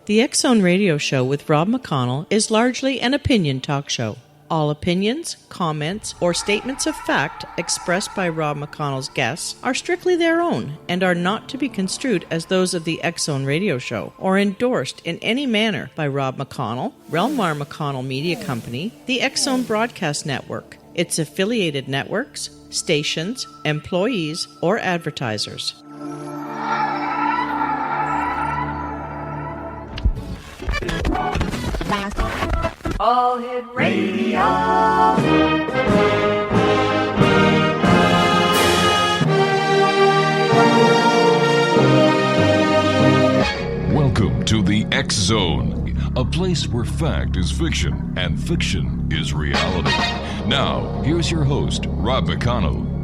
The X Zone Radio Show with Rob McConnell is largely an opinion talk show. All opinions, comments, or statements of fact expressed by Rob McConnell's guests are strictly their own and are not to be construed as those of the X Zone Radio Show or endorsed in any manner by Rob McConnell, Relmar McConnell Media Company, the X Zone Broadcast Network, its affiliated networks, stations, employees, or advertisers. All Hit Radio. Welcome to the X Zone, a place where fact is fiction and fiction is reality. Now, here's your host, Rob McConnell.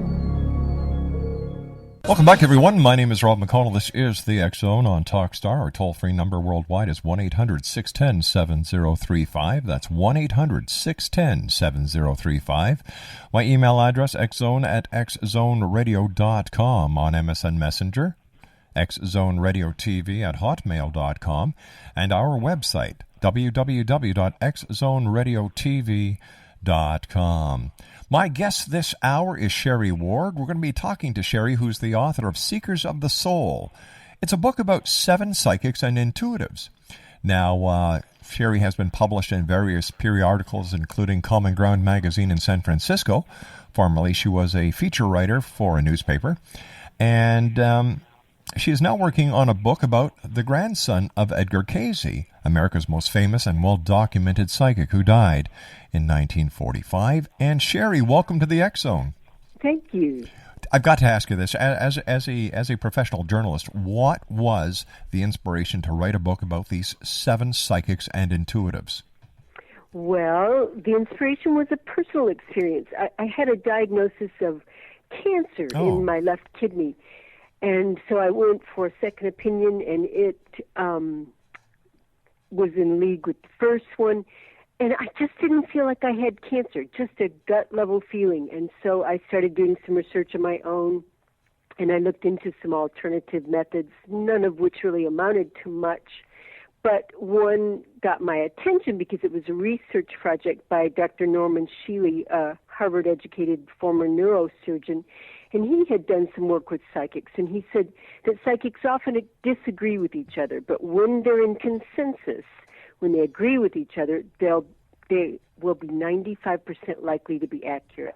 Welcome back, everyone. My name is Rob McConnell. This is the X Zone on Talkstar. Our toll-free number worldwide is 1-800-610-7035. That's 1-800-610-7035. My email address, xzone@xzoneradio.com on MSN Messenger, xzoneradiotv@hotmail.com, and our website, www.xzoneradiotv.com. My guest this hour is Sherry Ward. We're going to be talking to Sherry, who's the author of Seekers of the Soul. It's a book about 7 psychics and intuitives. Now, Sherry has been published in various periodicals, including Common Ground magazine in San Francisco. Formerly, she was a feature writer for a newspaper. And she is now working on a book about the grandson of Edgar Cayce, America's most famous and well-documented psychic who died in 1945. And Sherry, welcome to the X Zone. Thank you. I've got to ask you this. As a professional journalist, what was the inspiration to write a book about these 7 psychics and intuitives? Well, the inspiration was a personal experience. I had a diagnosis of cancer in my left kidney. And so I went for a second opinion, and it was in league with the first one. And I just didn't feel like I had cancer, just a gut-level feeling. And so I started doing some research of my own, and I looked into some alternative methods, none of which really amounted to much. But one got my attention because it was a research project by Dr. Norman Shealy, a Harvard-educated former neurosurgeon. And he had done some work with psychics, and he said that psychics often disagree with each other, but when they're in consensus, when they agree with each other, they will be 95% likely to be accurate.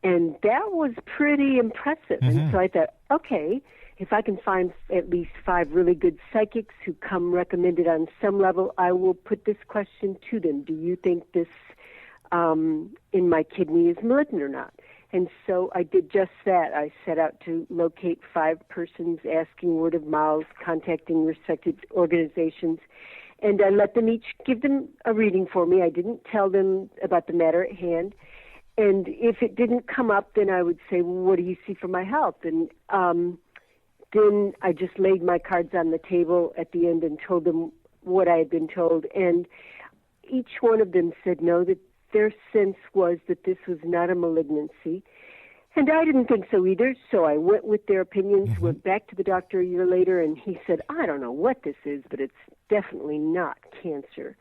And that was pretty impressive. Mm-hmm. And so I thought, okay, if I can find at least 5 really good psychics who come recommended on some level, I will put this question to them. Do you think this in my kidney is malignant or not? And so I did just that. I set out to locate 5 persons, asking word of mouth, contacting respected organizations, and I let them each give them a reading for me. I didn't tell them about the matter at hand. And if it didn't come up, then I would say, well, what do you see for my health? And then I just laid my cards on the table at the end and told them what I had been told. And each one of them said no, that their sense was that this was not a malignancy. And I didn't think so either, so I went with their opinions, went back to the doctor a year later, and he said, I don't know what this is, but it's definitely not cancer.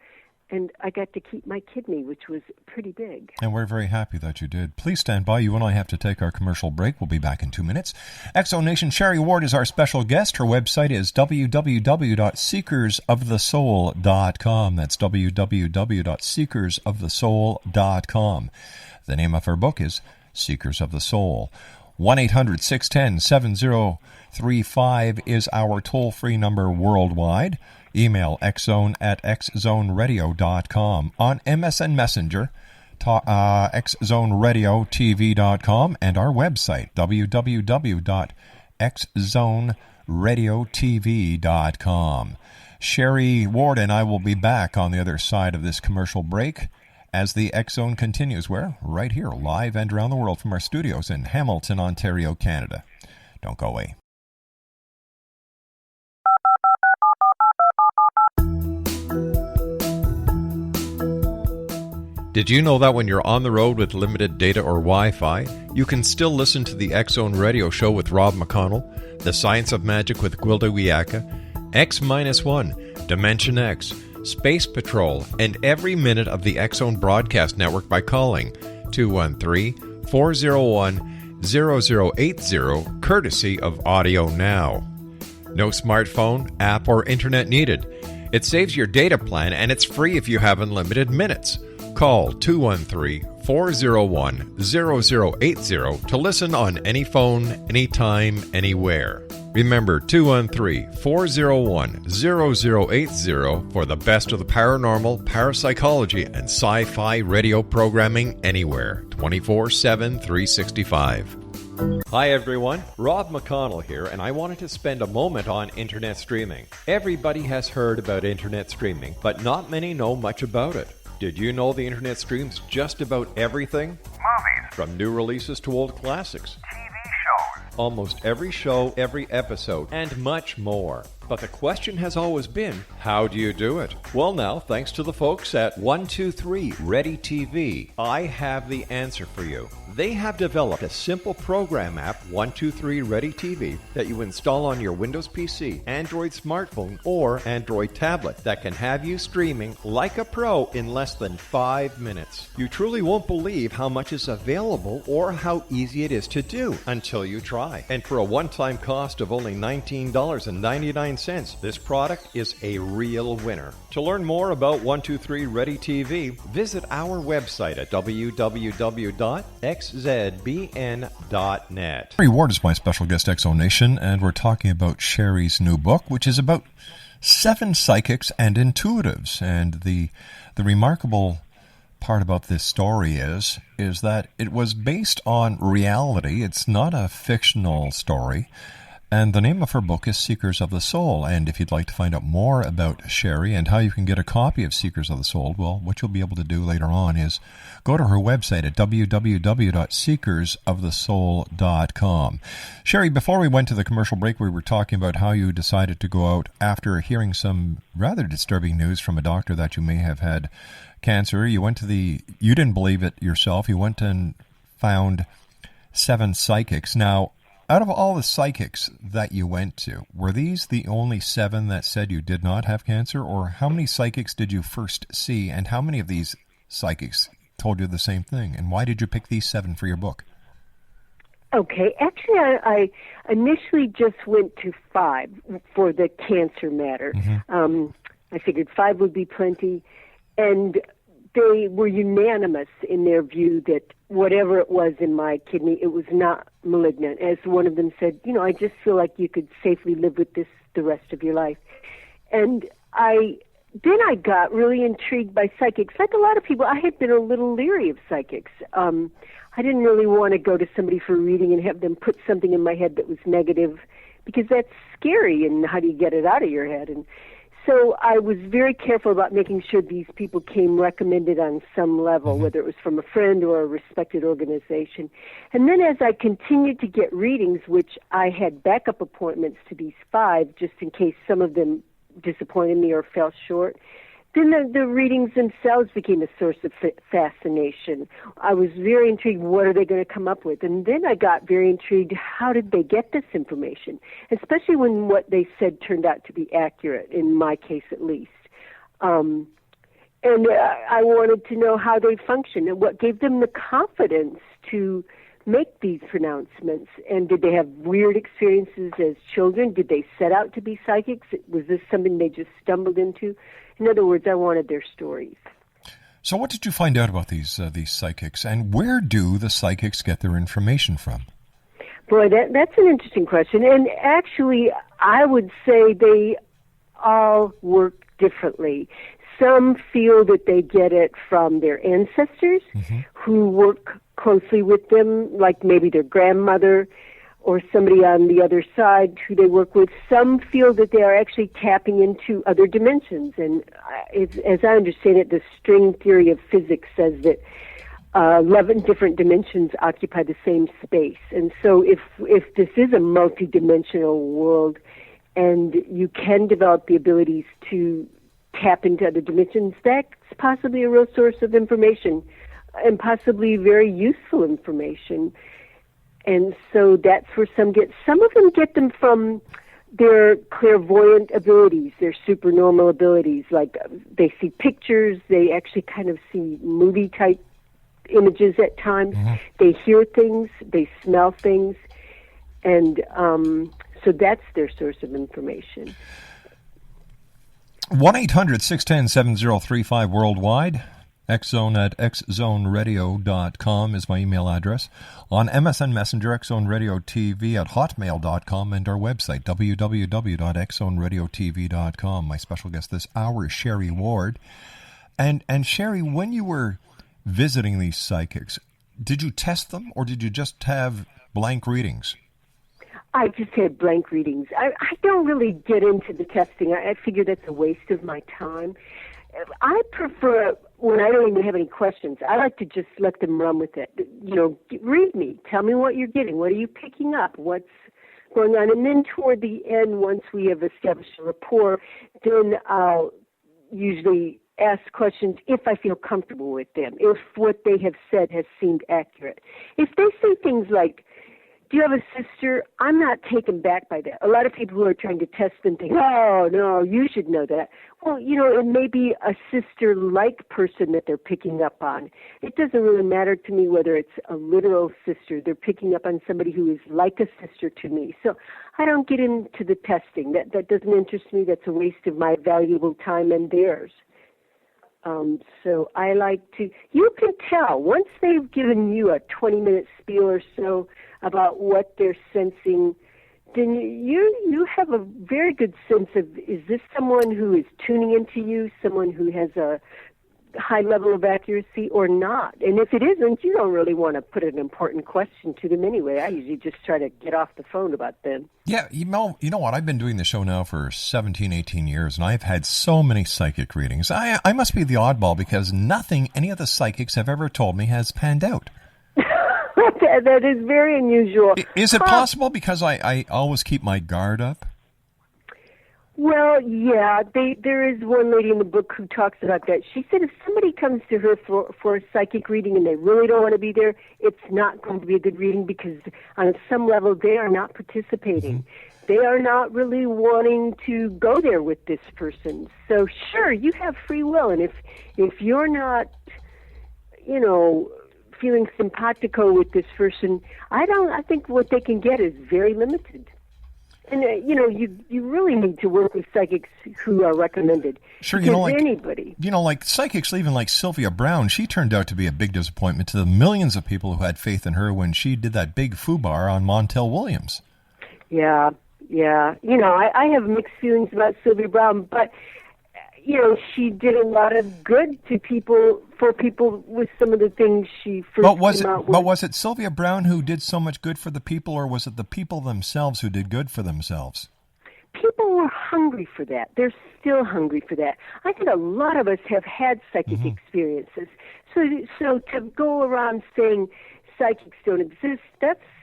And I got to keep my kidney, which was pretty big. And we're very happy that you did. Please stand by. You and I have to take our commercial break. We'll be back in 2 minutes. X Zone Nation, Sherry Ward is our special guest. Her website is www.seekersofthesoul.com. That's www.seekersofthesoul.com. The name of her book is Seekers of the Soul. 1-800-610-7035 is our toll-free number worldwide. Email xzone@xzoneradio.com. On MSN Messenger, xzoneradiotv.com, and our website, www.xzoneradiotv.com. Sherry Ward and I will be back on the other side of this commercial break as the X Zone continues. We're right here, live and around the world from our studios in Hamilton, Ontario, Canada. Don't go away. Did you know that when you're on the road with limited data or Wi-Fi, you can still listen to the X Zone Radio Show with Rob McConnell, The Science of Magic with Gwilda Wiyaka, X-1, Dimension X, Space Patrol, and every minute of the X-Zone broadcast network by calling 213-401-0080, courtesy of Audio Now. No smartphone, app, or internet needed. It saves your data plan, and it's free if you have unlimited minutes. Call 213-401-0080 to listen on any phone, anytime, anywhere. Remember, 213-401-0080 for the best of the paranormal, parapsychology, and sci-fi radio programming anywhere, 24/7, 365. Hi everyone, Rob McConnell here, and I wanted to spend a moment on internet streaming. Everybody has heard about internet streaming, but not many know much about it. Did you know the internet streams just about everything? Movies. From new releases to old classics. TV shows. Almost every show, every episode, and much more. But the question has always been, how do you do it? Well now, thanks to the folks at 123 Ready TV, I have the answer for you. They have developed a simple program app, 123 Ready TV, that you install on your Windows PC, Android smartphone, or Android tablet that can have you streaming like a pro in less than 5 minutes. You truly won't believe how much is available or how easy it is to do until you try. And for a one-time cost of only $19.99, this product is a real winner. To learn more about 123 Ready TV, visit our website at www.xzbn.net. Sherry Ward is my special guest, X-Zone Nation, and we're talking about Sherry's new book, which is about 7 psychics and intuitives. And the remarkable part about this story is that it was based on reality. It's not a fictional story. And the name of her book is Seekers of the Soul. And if you'd like to find out more about Sherry and how you can get a copy of Seekers of the Soul, well, what you'll be able to do later on is go to her website at www.seekersofthesoul.com. Sherry, before we went to the commercial break, we were talking about how you decided to go out after hearing some rather disturbing news from a doctor that you may have had cancer. You didn't believe it yourself. You went and found 7 psychics. Now, out of all the psychics that you went to, were these the only 7 that said you did not have cancer? Or how many psychics did you first see, and how many of these psychics told you the same thing? And why did you pick these 7 for your book? Okay, actually I initially just went to 5 for the cancer matter. Mm-hmm. I figured 5 would be plenty, and they were unanimous in their view that whatever it was in my kidney, it was not malignant. As one of them said, I just feel like you could safely live with this the rest of your life. And I got really intrigued by psychics. Like a lot of people, I had been a little leery of psychics. I didn't really want to go to somebody for a reading and have them put something in my head that was negative, because that's scary, and how do you get it out of your head? And so I was very careful about making sure these people came recommended on some level, mm-hmm. whether it was from a friend or a respected organization. And then as I continued to get readings, which I had backup appointments to these 5, just in case some of them disappointed me or fell short, then the readings themselves became a source of fascination. I was very intrigued, what are they going to come up with? And then I got very intrigued, how did they get this information? Especially when what they said turned out to be accurate, in my case at least. And I wanted to know how they function and what gave them the confidence to make these pronouncements. And did they have weird experiences as children? Did they set out to be psychics? Was this something they just stumbled into? In other words, I wanted their stories. So what did you find out about these psychics, and where do the psychics get their information from? Boy, that's an interesting question. And actually, I would say they all work differently. Some feel that they get it from their ancestors, mm-hmm. who work closely with them, like maybe their grandmother or somebody on the other side who they work with. Some feel that they are actually tapping into other dimensions. And as I understand it, the string theory of physics says that 11 different dimensions occupy the same space. And so if this is a multidimensional world and you can develop the abilities to tap into other dimensions, that's possibly a real source of information and possibly very useful information. And so that's where some of them get them from their clairvoyant abilities, their supernormal abilities, like they see pictures, they actually kind of see movie-type images at times. They hear things, they smell things, and so that's their source of information. 1-800-610-7035 worldwide. Xzone at xzoneradio.com is my email address. On MSN Messenger, xzoneradiotv at hotmail.com, and our website, www.xzoneradiotv.com. My special guest this hour is Sherry Ward. And Sherry, when you were visiting these psychics, did you test them or did you just have blank readings? I just had blank readings. I don't really get into the testing. I figure that's a waste of my time. I prefer, when I don't even have any questions, I like to just let them run with it. Read me. Tell me what you're getting. What are you picking up? What's going on? And then toward the end, once we have established a rapport, then I'll usually ask questions if I feel comfortable with them, if what they have said has seemed accurate. If they say things like, do you have a sister? I'm not taken back by that. A lot of people who are trying to test them think, oh, no, you should know that. Well, it may be a sister-like person that they're picking up on. It doesn't really matter to me whether it's a literal sister. They're picking up on somebody who is like a sister to me. So I don't get into the testing. That doesn't interest me. That's a waste of my valuable time and theirs. So I like to, you can tell, once they've given you a 20-minute spiel or so about what they're sensing, then you have a very good sense of, is this someone who is tuning into you, someone who has a high level of accuracy or not? And if it isn't, you don't really want to put an important question to them anyway. I usually just try to get off the phone about them. Yeah, you know what? I've been doing the show now for 17, 18 years, and I've had so many psychic readings. I must be the oddball because nothing any of the psychics have ever told me has panned out. That is very unusual. Is it possible because I always keep my guard up? Well, yeah, there is one lady in the book who talks about that. She said if somebody comes to her for a psychic reading and they really don't want to be there, it's not going to be a good reading because on some level they are not participating. Mm-hmm. They are not really wanting to go there with this person. So sure, you have free will, and if you're not, feeling simpatico with this person, I think what they can get is very limited. And, you really need to work with psychics who are recommended. Sure, anybody. Like psychics, even like Sylvia Browne, she turned out to be a big disappointment to the millions of people who had faith in her when she did that big foobar on Montel Williams. Yeah. I have mixed feelings about Sylvia Browne, but, she did a lot of good to people, for people with some of the things she first came out with. But was it Sylvia Browne who did so much good for the people, or was it the people themselves who did good for themselves? People were hungry for that. They're still hungry for that. I think a lot of us have had psychic experiences. So to go around saying psychics don't exist,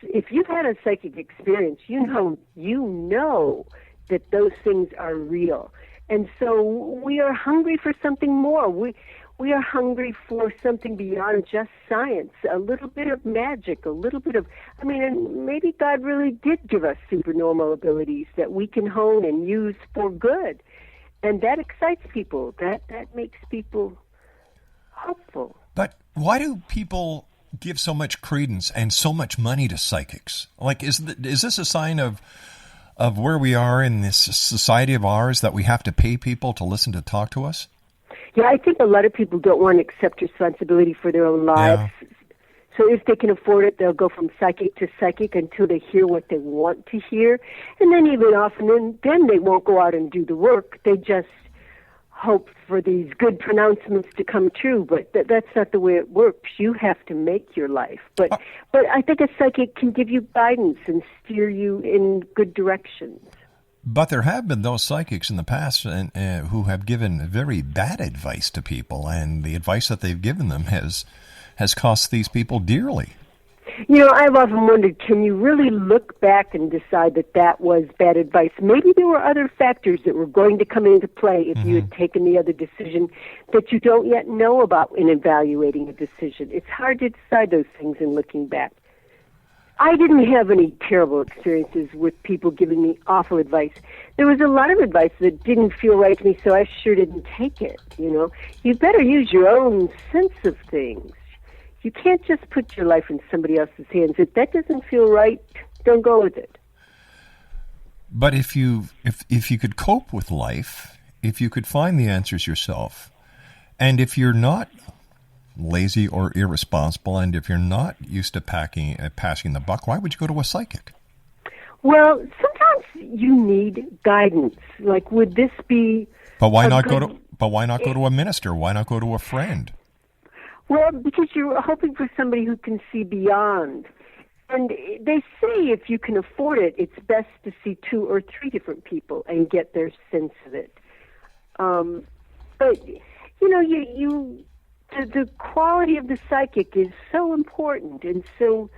if you've had a psychic experience, you know that those things are real. And so we are hungry for something more. We are hungry for something beyond just science, a little bit of magic, a little bit of, and maybe God really did give us supernormal abilities that we can hone and use for good. And that excites people. That makes people hopeful. But why do people give so much credence and so much money to psychics? Like, is this a sign of where we are in this society of ours, that we have to pay people to listen to talk to us? Yeah, I think a lot of people don't want to accept responsibility for their own lives. Yeah. So if they can afford it, they'll go from psychic to psychic until they hear what they want to hear. And then even often, then they won't go out and do the work. They just hope for these good pronouncements to come true, but that's not the way it works. You have to make your life. But I think a psychic can give you guidance and steer you in good directions. But there have been those psychics in the past who have given very bad advice to people, and the advice that they've given them has cost these people dearly. I've often wondered, can you really look back and decide that was bad advice? Maybe there were other factors that were going to come into play if you had taken the other decision that you don't yet know about in evaluating a decision. It's hard to decide those things in looking back. I didn't have any terrible experiences with people giving me awful advice. There was a lot of advice that didn't feel right to me, so I sure didn't take it, you know. You better use your own sense of things. You can't just put your life in somebody else's hands. If that doesn't feel right, don't go with it. But if you could cope with life, if you could find the answers yourself, and if you're not lazy or irresponsible, and if you're not used to passing the buck, why would you go to a psychic? Well, sometimes you need guidance. Like, would this be? But why not go to a minister? Why not go to a friend? Well, because you're hoping for somebody who can see beyond. And they say if you can afford it, it's best to see 2 or 3 different people and get their sense of it. But you know, the quality of the psychic is so important, and so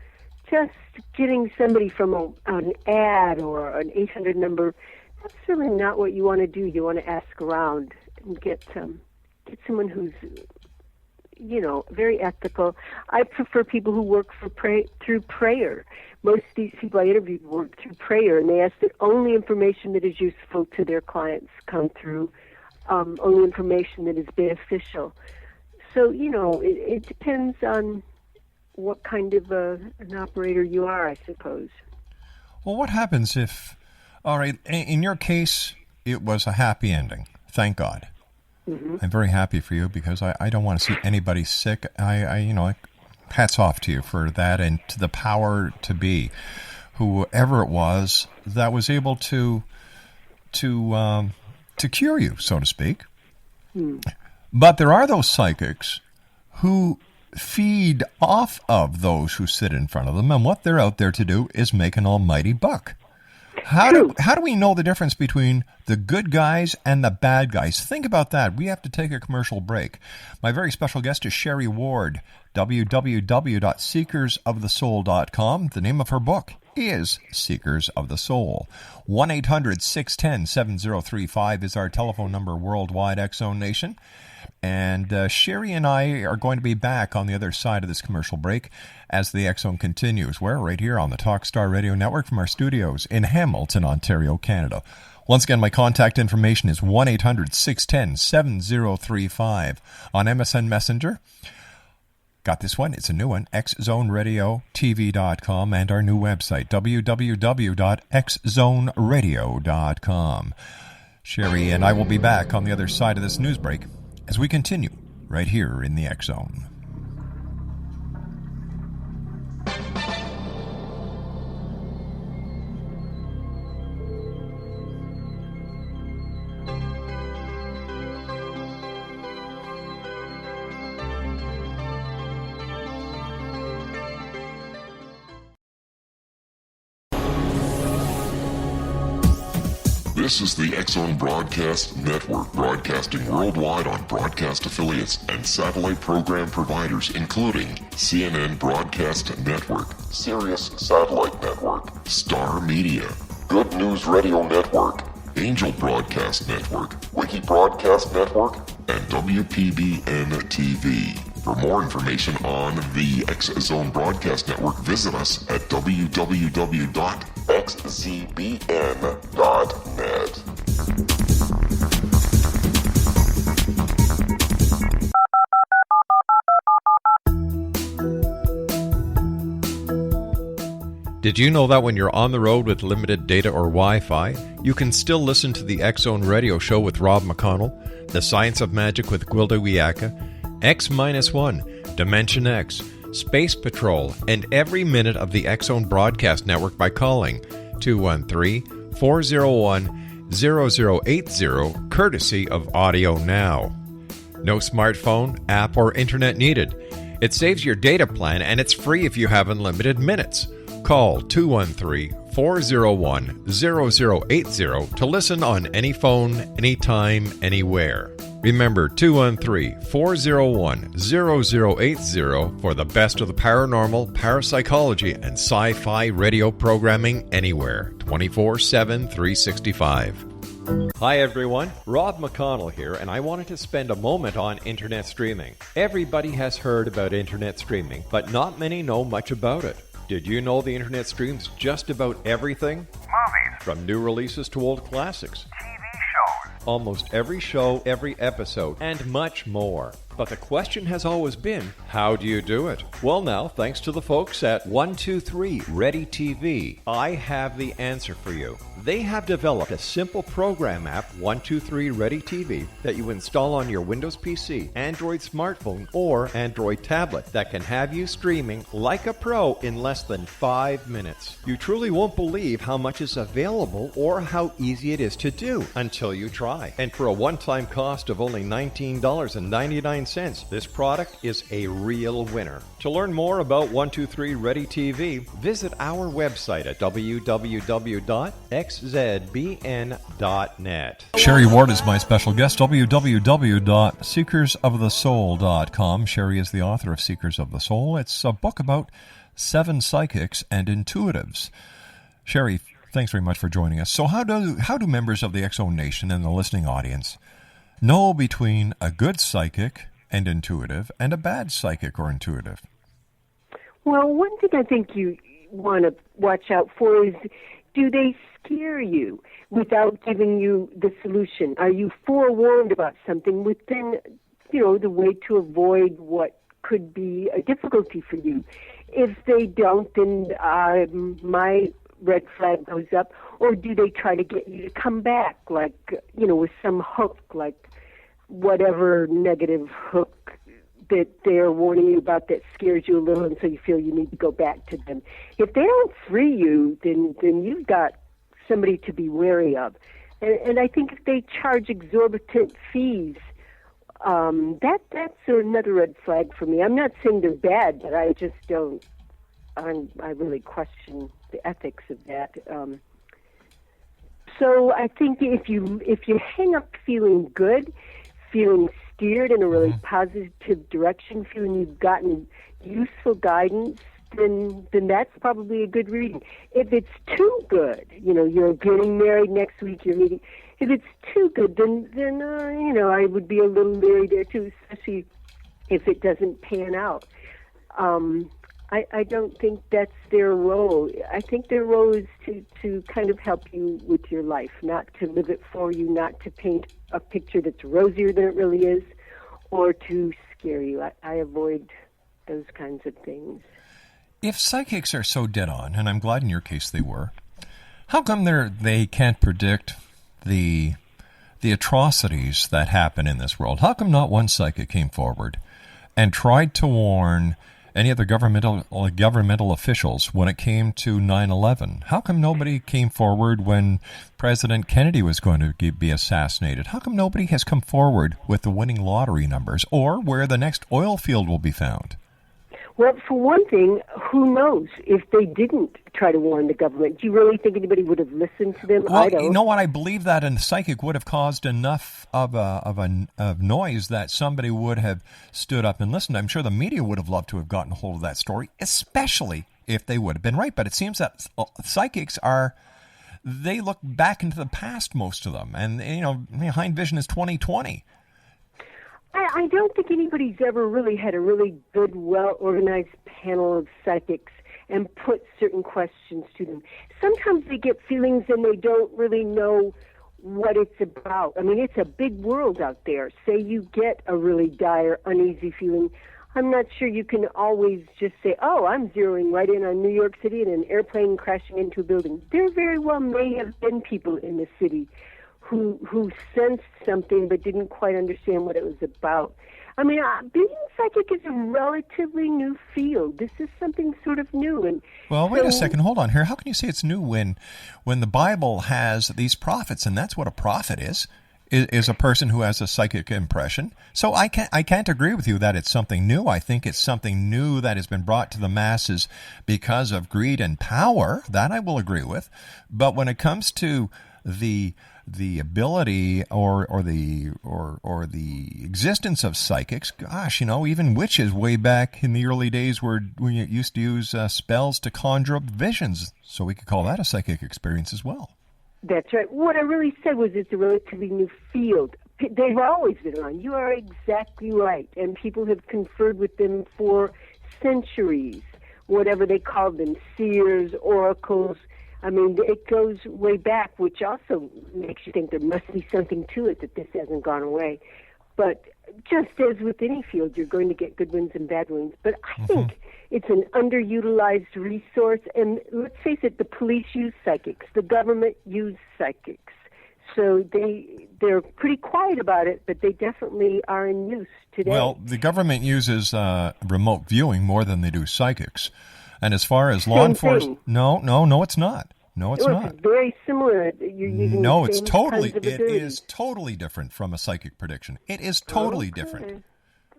just getting somebody from an ad or an 800 number, that's really not what you want to do. You want to ask around and get someone who's, you know, very ethical. I prefer people who work through prayer. Most of these people I interviewed work through prayer, and they ask that only information that is useful to their clients come through, only information that is beneficial. So, you know, it depends on what kind of an operator you are, I suppose. Well, what happens if, all right, in your case, it was a happy ending, thank God. Mm-hmm. I'm very happy for you because I don't want to see anybody sick. Hats off to you for that, and to the power to be, whoever it was that was able to cure you, so to speak. Mm. But there are those psychics who feed off of those who sit in front of them, and what they're out there to do is make an almighty buck. How do we know the difference between the good guys and the bad guys? Think about that. We have to take a commercial break. My very special guest is Sherry Ward, www.seekersofthesoul.com. The name of her book is Seekers of the Soul. 1-800-610-7035 is our telephone number worldwide, X-Zone Nation. And Sherry and I are going to be back on the other side of this commercial break as the X-Zone continues. We're right here on the Talkstar Radio Network from our studios in Hamilton, Ontario, Canada. Once again, my contact information is 1-800-610-7035 on MSN Messenger. Got this one. It's a new one, xzoneradiotv.com, and our new website, www.xzoneradio.com. Sherry and I will be back on the other side of this news break as we continue right here in the X-Zone. This is the X-Zone Broadcast Network, broadcasting worldwide on broadcast affiliates and satellite program providers, including CNN Broadcast Network, Sirius Satellite Network, Star Media, Good News Radio Network, Angel Broadcast Network, Wiki Broadcast Network, and WPBN TV. For more information on the X-Zone Broadcast Network, visit us at www.xzbn.net. Did you know that when you're on the road with limited data or Wi-Fi, you can still listen to the X-Zone Radio Show with Rob McConnell, The Science of Magic with Gwilda Wiyaka, X-1, Dimension X, Space Patrol, and every minute of the X-Zone Broadcast Network by calling 213-401-0080, courtesy of Audio Now. No smartphone, app, or internet needed. It saves your data plan, and it's free if you have unlimited minutes. Call 213-401-0080 to listen on any phone, anytime, anywhere. Remember, 213-401-0080 for the best of the paranormal, parapsychology, and sci-fi radio programming anywhere, 24/7, 365. Hi everyone, Rob McConnell here, and I wanted to spend a moment on internet streaming. Everybody has heard about internet streaming, but not many know much about it. Did you know the internet streams just about everything? Movies, From new releases to old classics. TV shows. Almost every show, every episode, and much more. But the question has always been, how do you do it? Well now, thanks to the folks at 123 Ready TV, I have the answer for you. They have developed a simple program app, 123 Ready TV, that you install on your Windows PC, Android smartphone, or Android tablet that can have you streaming like a pro in less than 5 minutes. You truly won't believe how much is available or how easy it is to do until you try. And for a one-time cost of only $19.99, this product is a real winner. To learn more about 123 Ready TV, visit our website at www.xzbn.net. Sherry Ward is my special guest, www.seekersofthesoul.com. Sherry is the author of Seekers of the Soul. It's a book about 7 psychics and intuitives. Sherry, thanks very much for joining us. So how do members of the X-Zone Nation and the listening audience know between a good psychic and intuitive and a bad psychic or intuitive? Well, one thing I think you want to watch out for is, do they scare you without giving you the solution? Are you forewarned about something within, the way to avoid what could be a difficulty for you? If they don't, then my red flag goes up. Or do they try to get you to come back, like, with some hook, like whatever negative hook that they're warning you about that scares you a little, and so you feel you need to go back to them. If they don't free you, then you've got somebody to be wary of. And I think if they charge exorbitant fees, that's another red flag for me. I'm not saying they're bad, but I just don't. I really question the ethics of that. So I think if you hang up feeling good, feeling steered in a really positive direction, feeling you've gotten useful guidance, then that's probably a good reading. If it's too good, you're getting married next week, you're meeting. If it's too good, then I would be a little leery there too, especially if it doesn't pan out. I don't think that's their role. I think their role is to kind of help you with your life, not to live it for you, not to paint a picture that's rosier than it really is, or to scare you. I avoid those kinds of things. If psychics are so dead on, and I'm glad in your case they were, how come they can't predict the atrocities that happen in this world? How come not one psychic came forward and tried to warn any of the governmental officials when it came to 9/11? How come nobody came forward when President Kennedy was going to be assassinated? How come nobody has come forward with the winning lottery numbers or where the next oil field will be found? Well, for one thing, who knows if they didn't try to warn the government? Do you really think anybody would have listened to them? Well, I don't. You know what? I believe that a psychic would have caused enough of noise that somebody would have stood up and listened. I'm sure the media would have loved to have gotten a hold of that story, especially if they would have been right. But it seems that psychics they look back into the past, most of them. And, behind vision is 20/20. I don't think anybody's ever really had a really good, well-organized panel of psychics and put certain questions to them. Sometimes they get feelings and they don't really know what it's about. I mean, it's a big world out there. Say you get a really dire, uneasy feeling. I'm not sure you can always just say, oh, I'm zeroing right in on New York City and an airplane crashing into a building. There very well may have been people in the city who sensed something but didn't quite understand what it was about. I mean, being psychic is a relatively new field. This is something sort of new. And well, wait a second. Hold on here. How can you say it's new when the Bible has these prophets, and that's what a prophet is a person who has a psychic impression? So I can't agree with you that it's something new. I think it's something new that has been brought to the masses because of greed and power. That I will agree with. But when it comes to the ability or the existence of psychics, gosh, even witches way back in the early days we used to use spells to conjure up visions, so we could call that a psychic experience as well. That's right. What I really said was it's a relatively new field. They've always been around. You are exactly right, and people have conferred with them for centuries. whatever they called them, seers, oracles. I mean, it goes way back, which also makes you think there must be something to it, that this hasn't gone away. But just as with any field, you're going to get good ones and bad ones. But I think it's an underutilized resource. And let's face it, the police use psychics. The government use psychics. So they're pretty quiet about it, but they definitely are in use today. Well, the government uses remote viewing more than they do psychics. And as far as law enforcement, no, it's not. No, it's not. It's very similar. You're using no, the it's same totally. kinds of It is totally different from a psychic prediction. It is totally different.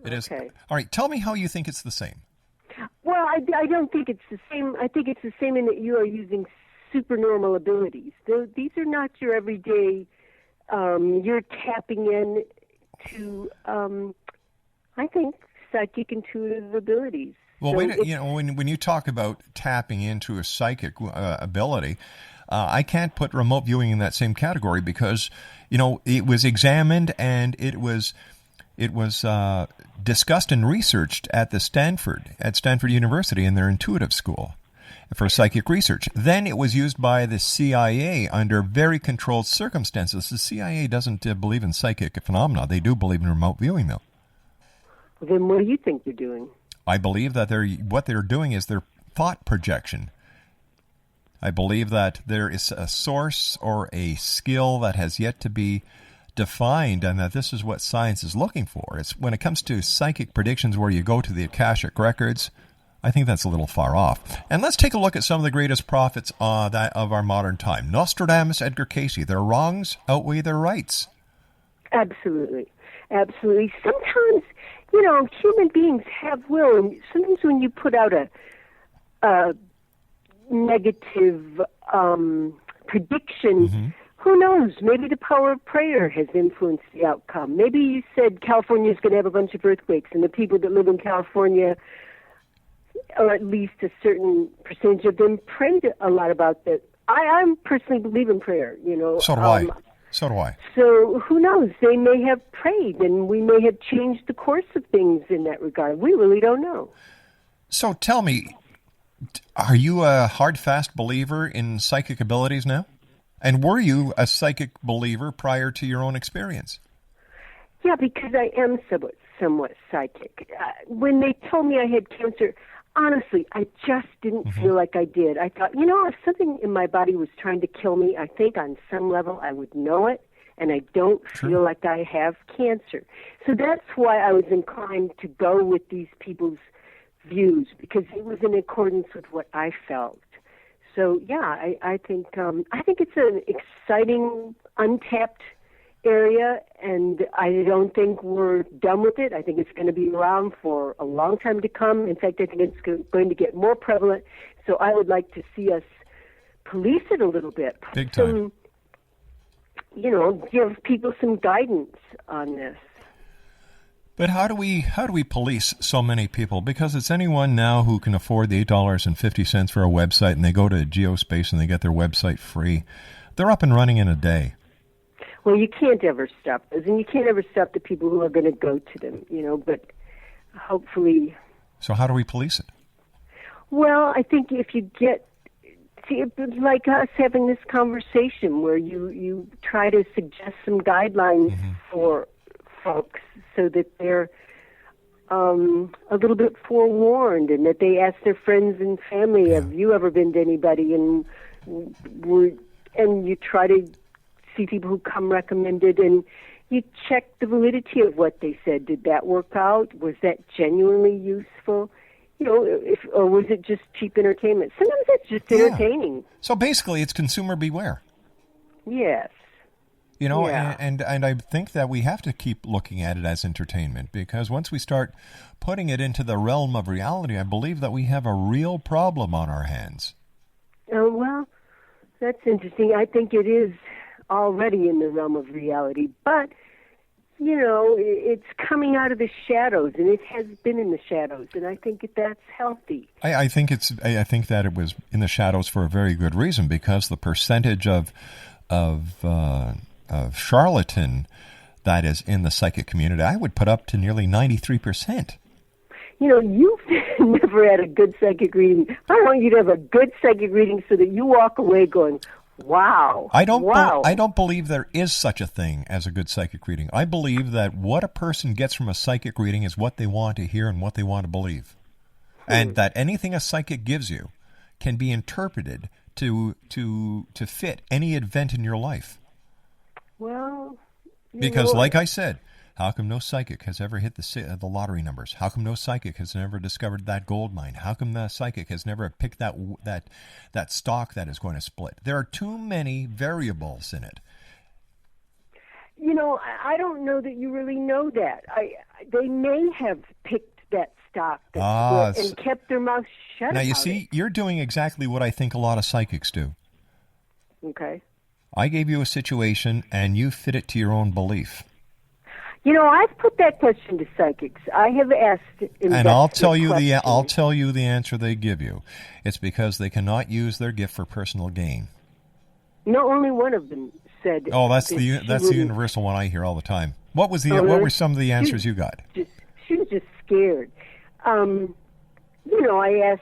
It is. Okay. All right. Tell me how you think it's the same. Well, I don't think it's the same. I think it's the same in that you are using supernormal abilities. These are not your everyday. You're tapping in to, I think, psychic intuitive abilities. Well, So wait. it's- When you talk about tapping into a psychic ability, I can't put remote viewing in that same category because it was examined and it was discussed and researched at Stanford University in their intuitive school for psychic research. Then it was used by the CIA under very controlled circumstances. The CIA doesn't believe in psychic phenomena. They do believe in remote viewing, though. Then what do you think they're doing? I believe that what they're doing is their thought projection. I believe that there is a source or a skill that has yet to be defined, and that this is what science is looking for. It's when it comes to psychic predictions where you go to the Akashic records, I think that's a little far off. And let's take a look at some of the greatest prophets of our modern time. Nostradamus, Edgar Cayce. Their wrongs outweigh their rights. Absolutely. Absolutely. Sometimes, human beings have will, and sometimes when you put out a negative prediction, who knows? Maybe the power of prayer has influenced the outcome. Maybe you said California's going to have a bunch of earthquakes, and the people that live in California, or at least a certain percentage of them, prayed a lot about that. I personally believe in prayer, So do I. So do I. So who knows? They may have prayed, and we may have changed the course of things in that regard. We really don't know. So tell me, are you a hard, fast believer in psychic abilities now? And were you a psychic believer prior to your own experience? Yeah, because I am somewhat psychic. When they told me I had cancer, honestly, I just didn't feel like I did. I thought, if something in my body was trying to kill me, I think on some level I would know it, and I don't feel like I have cancer. So that's why I was inclined to go with these people's views, because it was in accordance with what I felt. So yeah, I think it's an exciting, untapped area, and I don't think we're done with it. I think it's going to be around for a long time to come. In fact, I think it's going to get more prevalent. So I would like to see us police it a little bit. Big time. Give people some guidance on this. But how do we police so many people? Because it's anyone now who can afford the $8.50 for a website, and they go to Geospace and they get their website free. They're up and running in a day. Well, you can't ever stop those, and you can't ever stop the people who are going to go to them, but hopefully... So how do we police it? Well, I think if you it's like us having this conversation where you try to suggest some guidelines for folks so that they're a little bit forewarned, and that they ask their friends and family, have you ever been to anybody? And you try to see people who come recommended, and you check the validity of what they said. Did that work out? Was that genuinely useful? Or was it just cheap entertainment? Sometimes it's just entertaining. So basically, it's consumer beware. Yes. And I think that we have to keep looking at it as entertainment, because once we start putting it into the realm of reality, I believe that we have a real problem on our hands. Oh, well, that's interesting. I think it is already in the realm of reality, but it's coming out of the shadows, and it has been in the shadows, and I think that's healthy. I think that it was in the shadows for a very good reason, because the percentage of charlatan that is in the psychic community, I would put up to nearly 93%. You've never had a good psychic reading. I want you to have a good psychic reading so that you walk away going, wow. I don't wow. I don't believe there is such a thing as a good psychic reading. I believe that what a person gets from a psychic reading is what they want to hear and what they want to believe. And that anything a psychic gives you can be interpreted to fit any event in your life. Well, because like I said, how come no psychic has ever hit the lottery numbers? How come no psychic has never discovered that gold mine? How come the psychic has never picked that stock that is going to split? There are too many variables in it. I don't know that you really know that. They may have picked that stock that split and kept their mouth shut. Now, you see, you're doing exactly what I think a lot of psychics do. Okay. I gave you a situation, and you fit it to your own belief. I've put that question to psychics. I have asked, and I'll tell you the answer they give you. It's because they cannot use their gift for personal gain. No, only one of them said. Oh, that's the universal one I hear all the time. What were some of the answers you got? She was just scared. I asked,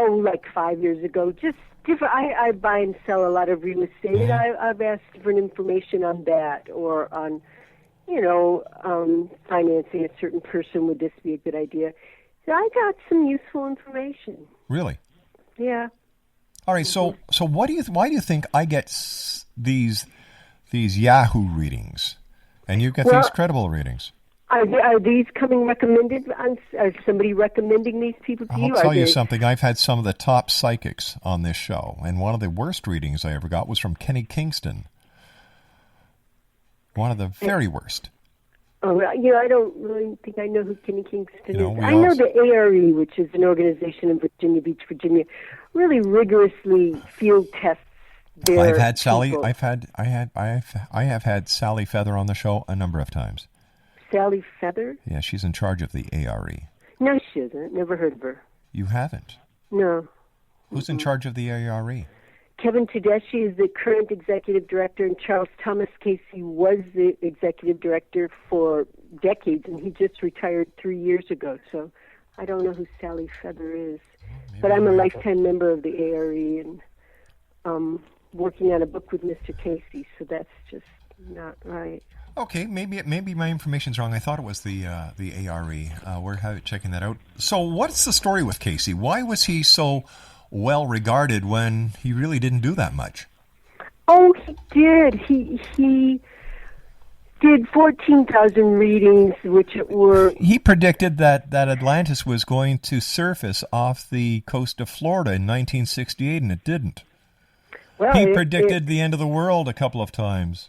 like 5 years ago, just different. I buy and sell a lot of real estate, and I've asked different information on that, or on, financing a certain person. Would this be a good idea? So I got some useful information. Really? Yeah. All right. So why do you think I get these Yahoo readings, and you get these credible readings? Are these coming recommended? Is somebody recommending these people to you? I'll tell you something. I've had some of the top psychics on this show, and one of the worst readings I ever got was from Kenny Kingston. One of the very worst. Oh, I don't really think I know who Kenny Kingston is. I know the ARE, which is an organization in Virginia Beach, Virginia, really rigorously field tests their I've had Sally. people. I have had Sally Feather on the show a number of times. Sally Feather? Yeah, she's in charge of the ARE. No, she isn't. Never heard of her. You haven't? No. Who's in charge of the ARE? Kevin Tedeschi is the current executive director, and Charles Thomas Casey was the executive director for decades, and he just retired 3 years ago. So I don't know who Sally Feather is. But I'm a lifetime member of the ARE, and working on a book with Mr. Casey, so that's just not right. Okay, maybe my information's wrong. I thought it was the ARE. We're checking that out. So what's the story with Casey? Why was he so well regarded when he really didn't do that much? Oh, he did. He did 14,000 readings, which were... He predicted that Atlantis was going to surface off the coast of Florida in 1968, and it didn't. Well, he predicted the end of the world a couple of times.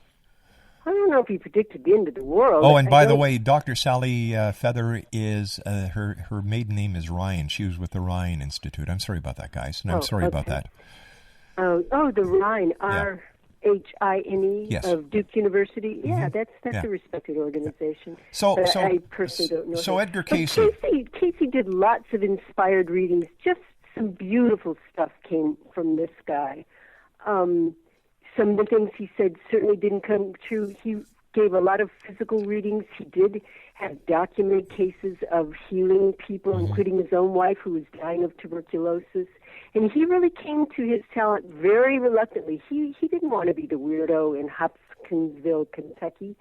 I don't know if he predicted the end of the world. Oh, and by the way, Dr. Sally Feather is, her maiden name is Ryan. She was with the Ryan Institute. I'm sorry about that, guys. And I'm sorry about that. Oh, the Ryan, RHINE of Duke University. Yeah, that's a respected organization. So I personally don't know. So him. Edgar Casey. Casey did lots of inspired readings. Just some beautiful stuff came from this guy. Some of the things he said certainly didn't come true. He gave a lot of physical readings. He did have documented cases of healing people, including his own wife who was dying of tuberculosis. And he really came to his talent very reluctantly. He didn't want to be the weirdo in Hopkinsville, Kentucky,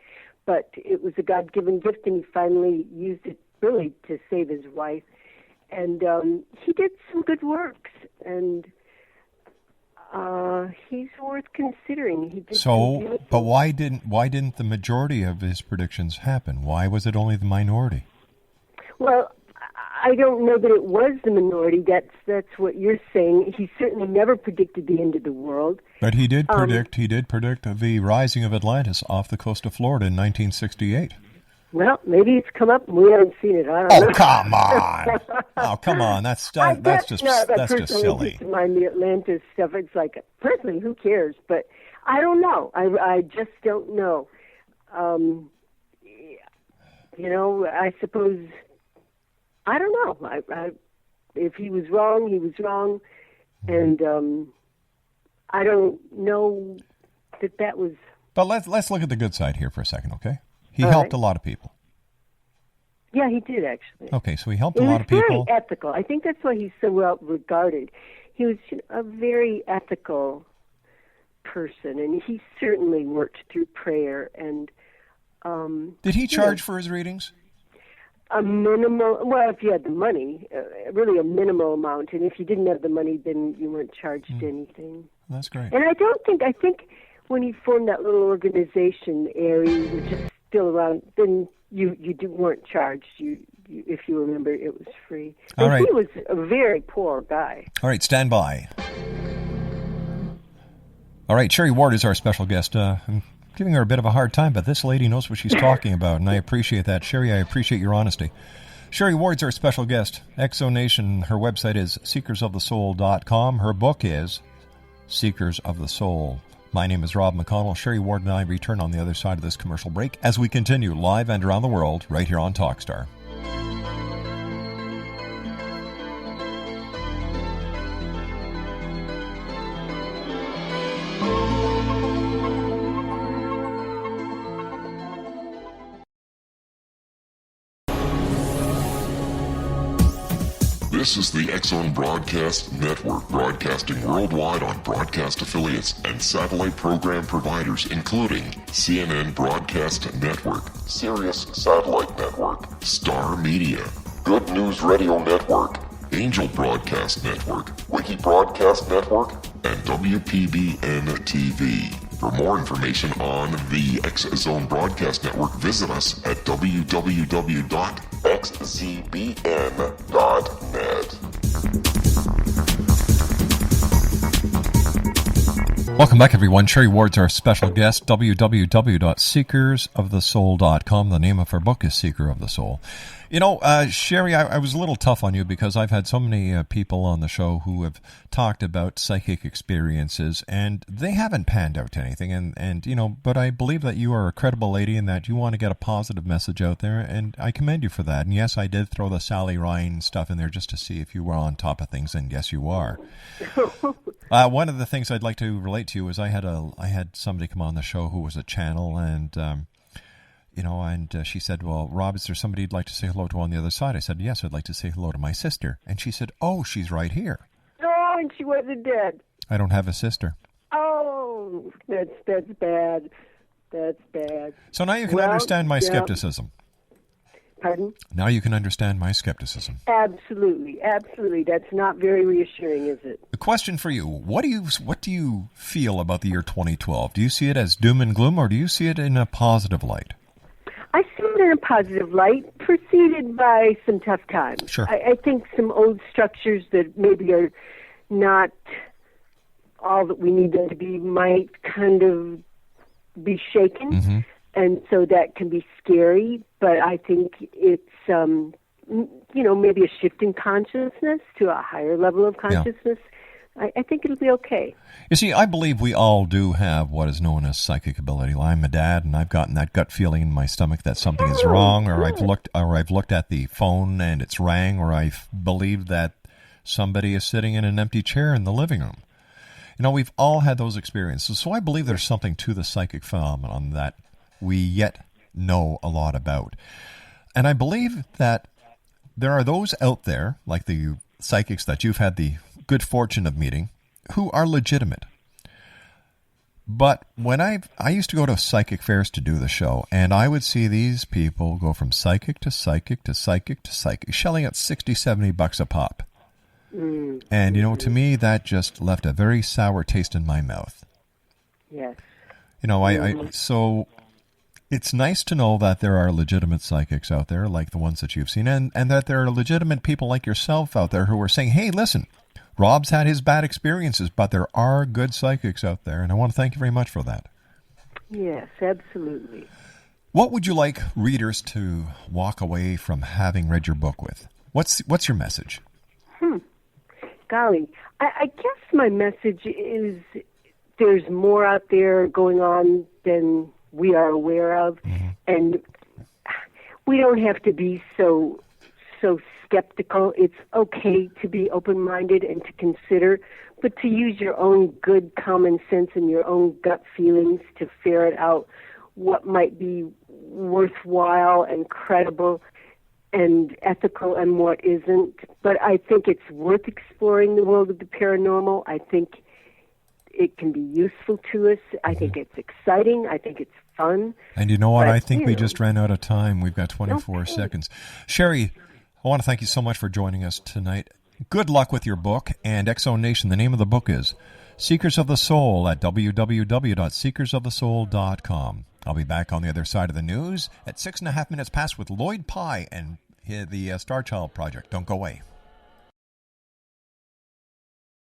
but it was a God-given gift, and he finally used it really to save his wife. And he did some good works, and he's worth considering. He did but why didn't the majority of his predictions happen? Why was it only the minority? Well, I don't know that it was the minority. That's what you're saying. He certainly never predicted the end of the world. But he did predict. He did predict the rising of Atlantis off the coast of Florida in 1968. Well, maybe it's come up and we haven't seen it. I don't know. Come on! Oh, come on! That's just silly. Just mind the Atlantis stuff. It's like, personally, who cares? But I don't know. I just don't know. I suppose, I don't know. If he was wrong, he was wrong, and I don't know that was. But let's look at the good side here for a second, okay? He helped a lot of people. Yeah, he did, actually. Okay, so he helped He a lot was of people. very ethical. I think that's why he's so well regarded. He was a very ethical person, and he certainly worked through prayer. And Did he charge for his readings? a minimal, well, if you had the money, really a minimal amount. And if you didn't have the money, then you weren't charged anything. That's great. And I think when he formed that little organization, ARI, which is still around, then you weren't charged. You if you remember, it was free. All And right. he was a very poor guy. All right, stand by. All right, Sherry Ward is our special guest. I'm giving her a bit of a hard time, but this lady knows what she's talking about, and I appreciate that. Sherry, I appreciate your honesty. Sherry Ward's our special guest. Exonation, her website is seekersofthesoul.com. Her book is Seekers of the Soul. My name is Rob McConnell. Sherry Ward and I return on the other side of this commercial break as we continue live and around the world right here on Talkstar. This is the X-Zone Broadcast Network, broadcasting worldwide on broadcast affiliates and satellite program providers, including CNN Broadcast Network, Sirius Satellite Network, Star Media, Good News Radio Network, Angel Broadcast Network, Wiki Broadcast Network, and WPBN TV. For more information on the X-Zone Broadcast Network, visit us at www.xzbn.net. Welcome back, everyone. Sherry Ward's our special guest. www.seekersofthesoul.com. The name of her book is Seeker of the Soul. You know, Sherry, I was a little tough on you because I've had so many people on the show who have talked about psychic experiences, and they haven't panned out to anything. And you know, but I believe that you are a credible lady and that you want to get a positive message out there, and I commend you for that. And yes, I did throw the Sally Ryan stuff in there just to see if you were on top of things, and yes, you are. One of the things I'd like to relate to you is I had somebody come on the show who was a channel, and she said, well, Rob, is there somebody you'd like to say hello to on the other side? I said, yes, I'd like to say hello to my sister. And she said, oh, she's right here. Oh, and she wasn't dead. I don't have a sister. Oh, that's bad. That's bad. So now you can understand my skepticism. Pardon? Now you can understand my skepticism. Absolutely, absolutely. That's not very reassuring, is it? A question for you. What do you feel about the year 2012? Do you see it as doom and gloom, or do you see it in a positive light? I see it in a positive light, preceded by some tough times. Sure. I think some old structures that maybe are not all that we need them to be might kind of be shaken. Mm-hmm. And so that can be scary, but I think it's, maybe a shift in consciousness to a higher level of consciousness. Yeah. I think it'll be okay. You see, I believe we all do have what is known as psychic ability. I'm a dad, and I've gotten that gut feeling in my stomach that something is wrong, or I've looked at the phone and it's rang, or I've believed that somebody is sitting in an empty chair in the living room. You know, we've all had those experiences. So I believe there's something to the psychic phenomenon that we yet know a lot about. And I believe that there are those out there, like the psychics that you've had the good fortune of meeting, who are legitimate. But when I used to go to psychic fairs to do the show, and I would see these people go from psychic to psychic to psychic to psychic, shelling out $60-$70 a pop. And, to me, that just left a very sour taste in my mouth. Yes. So it's nice to know that there are legitimate psychics out there, like the ones that you've seen, and that there are legitimate people like yourself out there who are saying, hey, listen, Rob's had his bad experiences, but there are good psychics out there, and I want to thank you very much for that. Yes, absolutely. What would you like readers to walk away from having read your book with? What's your message? Golly, I guess my message is there's more out there going on than we are aware of, and we don't have to be so skeptical. It's okay to be open-minded and to consider, but to use your own good common sense and your own gut feelings to ferret out what might be worthwhile and credible, and ethical and what isn't. But I think it's worth exploring the world of the paranormal. I think it can be useful to us. I think it's exciting. I think it's fun. And you know what? But, I think we just ran out of time. We've got 24 seconds. Sherry, I want to thank you so much for joining us tonight. Good luck with your book. And X-Zone Nation, the name of the book is Seekers of the Soul at www.seekersofthesoul.com. I'll be back on the other side of the news at 6.5 minutes past with Lloyd Pye and the Star Child Project. Don't go away.